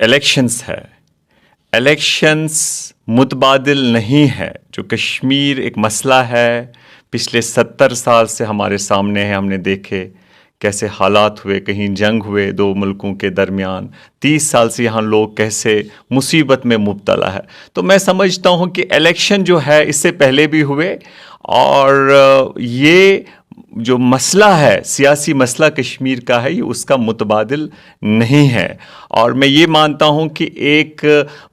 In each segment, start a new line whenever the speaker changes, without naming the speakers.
Elections ہے، elections متبادل نہیں ہے. جو کشمیر ایک مسئلہ ہے پچھلے 70 سال سے ہمارے سامنے ہے، ہم نے دیکھے کیسے حالات ہوئے، کہیں جنگ ہوئے دو ملکوں کے درمیان، 30 سال سے یہاں لوگ کیسے مصیبت میں مبتلا ہے. تو میں سمجھتا ہوں کہ الیکشن جو ہے اس سے پہلے بھی ہوئے، اور یہ جو مسئلہ ہے، سیاسی مسئلہ کشمیر کا ہے، یہ اس کا متبادل نہیں ہے. اور میں یہ مانتا ہوں کہ ایک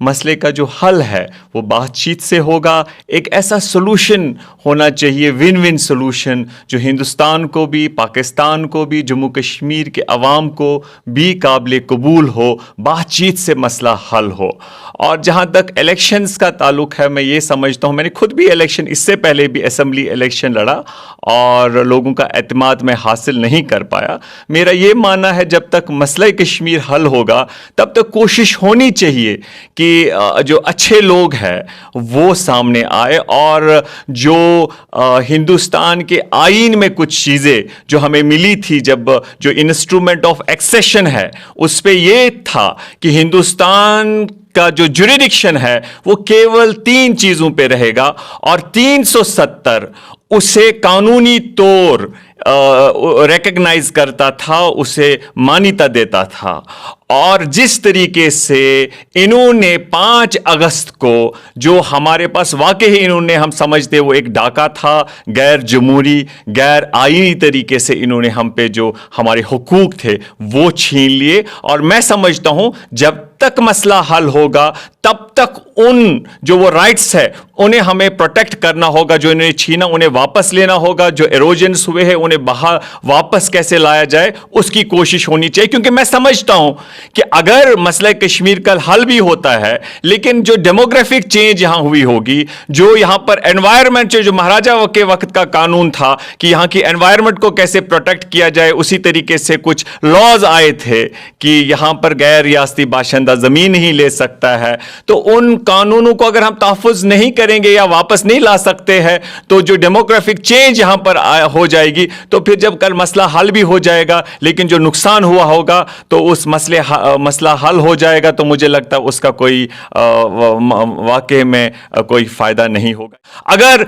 مسئلے کا جو حل ہے وہ بات چیت سے ہوگا. ایک ایسا سلوشن ہونا چاہیے، ون ون سلوشن، جو ہندوستان کو بھی، پاکستان کو بھی، جموں کشمیر کے عوام کو بھی قابل قبول ہو، بات چیت سے مسئلہ حل ہو. اور جہاں تک الیکشنز کا تعلق ہے، میں یہ سمجھتا ہوں، میں نے خود بھی الیکشن اس سے پہلے بھی اسمبلی الیکشن لڑا اور لوگوں کا اعتماد میں حاصل نہیں کر پایا. میرا یہ ماننا ہے جب تک مسئلہ کشمیر حل ہوگا تب تک کوشش ہونی چاہیے کہ جو اچھے لوگ ہیں وہ سامنے آئے، اور جو ہندوستان کے آئین میں کچھ چیزیں جو ہمیں ملی تھی، جب جو انسٹرومنٹ آف ایکسیشن ہے اس پہ یہ تھا کہ ہندوستان کا جو جوریڈکشن ہے وہ کیول 3 چیزوں پہ رہے گا، اور 370 اسے قانونی طور ریکگنائز کرتا تھا، اسے مانیتا دیتا تھا. اور جس طریقے سے انہوں نے 5 اگست کو جو ہمارے پاس واقعی انہوں نے، ہم سمجھتے وہ ایک ڈاکہ تھا، غیر جمہوری، غیر آئینی طریقے سے انہوں نے ہم پہ جو ہمارے حقوق تھے وہ چھین لیے. اور میں سمجھتا ہوں جب تک مسئلہ حل ہوگا تب تک ان جو وہ رائٹس ہے انہیں ہمیں پروٹیکٹ کرنا ہوگا. جو انہوں نے چھینا انہیں واپس لینا ہوگا، جو ایروجنس ہوئے ہیں انہیں واپس کیسے لایا جائے اس کی کوشش ہونی چاہیے. کیونکہ میں سمجھتا ہوں کہ اگر مسئلہ کشمیر کا حل بھی ہوتا ہے، لیکن جو ڈیموگرافک چینج یہاں ہوئی ہوگی، جو یہاں پر انوائرمنٹ جو مہاراجہ کے وقت کا قانون تھا کہ یہاں کی انوائرمنٹ کو کیسے پروٹیکٹ کیا جائے، اسی طریقے سے کچھ لاز آئے تھے کہ یہاں پر غیر ریاستی باشندہ زمین نہیں لے سکتا ہے. تو ان قانونوں کو اگر ہم تحفظ نہیں کریں گے یا واپس نہیں لا سکتے ہیں تو جو ڈیموگرافک چینج یہاں پر ہو جائے گی، تو پھر جب کل مسئلہ حل بھی ہو جائے گا لیکن جو نقصان ہوا ہوگا تو اس مسئلہ حل ہو جائے گا تو مجھے لگتا ہے اس کا کوئی واقع میں کوئی فائدہ نہیں ہوگا. اگر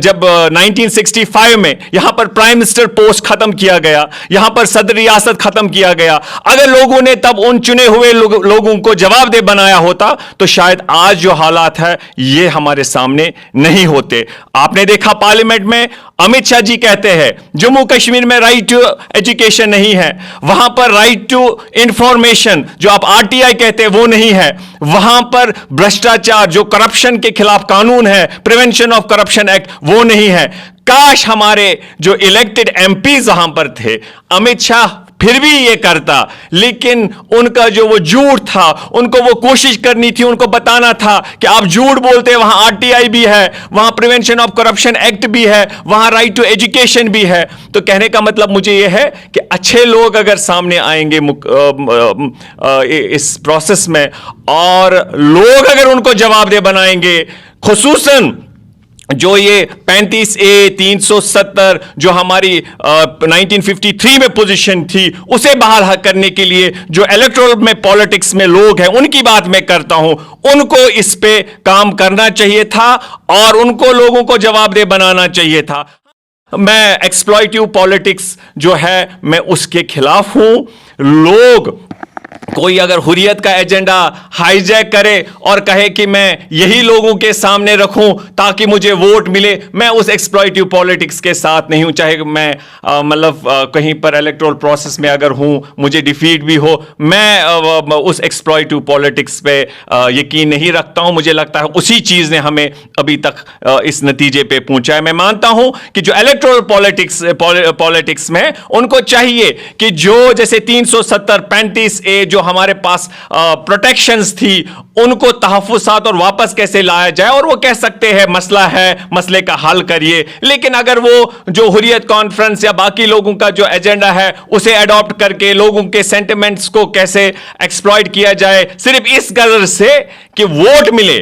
جب 1965 میں یہاں پر پرائم منسٹر پوسٹ ختم کیا گیا، یہاں پر صدر ریاست ختم کیا گیا، اگر لوگوں نے تب ان چنے ہوئے لوگوں کو جواب دہ بنایا ہوتا تو شاید آج جو حالات ہے یہ ہمارے سامنے نہیں ہوتے. آپ نے دیکھا پارلیمنٹ میں امت شاہ جی کہتے ہیں جموں کشمیر میں رائٹ ٹو ایجوکیشن نہیں ہے، وہاں پر رائٹ ٹو انفارمیشن جو آپ RTI کہتے ہیں وہ نہیں ہے، وہاں پر بھرشٹاچار جو کرپشن کے خلاف قانون ہے، پریونشن آف کرپشن ایکٹ، وہ نہیں ہے. کاش ہمارے جو الیکٹڈ MPs وہاں پر تھے، امت شاہ پھر بھی یہ کرتا، لیکن ان کا جو وہ جھوٹ تھا، ان کو وہ کوشش کرنی تھی، ان کو بتانا تھا کہ آپ جھوٹ بولتے، وہاں RTI بھی ہے، وہاں پریونشن آف کرپشن ایکٹ بھی ہے، وہاں رائٹ ٹو ایجوکیشن بھی ہے. تو کہنے کا مطلب مجھے یہ ہے کہ اچھے لوگ اگر سامنے آئیں گے اس پروسیس میں، اور لوگ اگر ان کو جواب دہ بنائیں گے، خصوصاً جو یہ 35A 370 جو ہماری 1953 میں پوزیشن تھی اسے بحال کرنے کے لیے جو الیکٹرل میں پالیٹکس میں لوگ ہیں ان کی بات میں کرتا ہوں، ان کو اس پہ کام کرنا چاہیے تھا اور ان کو لوگوں کو جواب دہ بنانا چاہیے تھا. میں ایکسپلائٹیو پالیٹکس جو ہے میں اس کے خلاف ہوں. لوگ کوئی اگر حریت کا ایجنڈا ہائی جیک کرے اور کہے کہ میں یہی لوگوں کے سامنے رکھوں تاکہ مجھے ووٹ ملے، میں اس ایکسپلائٹیو پالیٹکس کے ساتھ نہیں ہوں. چاہے میں کہیں پر الیکٹرل پروسیس میں اگر ہوں، مجھے ڈیفیٹ بھی ہو، میں اس ایکسپلائٹیو پالیٹکس پہ یقین نہیں رکھتا ہوں. مجھے لگتا ہے اسی چیز نے ہمیں ابھی تک اس نتیجے پہ پہنچا ہے. میں مانتا ہوں کہ جو الیکٹرل پالیٹکس میں ان کو چاہیے کہ جو جیسے 370 35A جو ہمارے پاس پروٹیکشنز تھی ان کو تحفظات اور واپس کیسے لایا جائے، اور وہ کہہ سکتے ہیں مسئلہ ہے، مسئلے کا حل کریے. لیکن اگر وہ جو حریت کانفرنس یا باقی لوگوں کا جو ایجنڈا ہے اسے اڈاپٹ کر کے لوگوں کے سینٹیمنٹس کو کیسے ایکسپلائٹ کیا جائے صرف اس غرض سے کہ ووٹ ملے،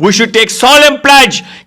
We should take solemn pledge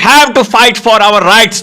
have to fight for our rights।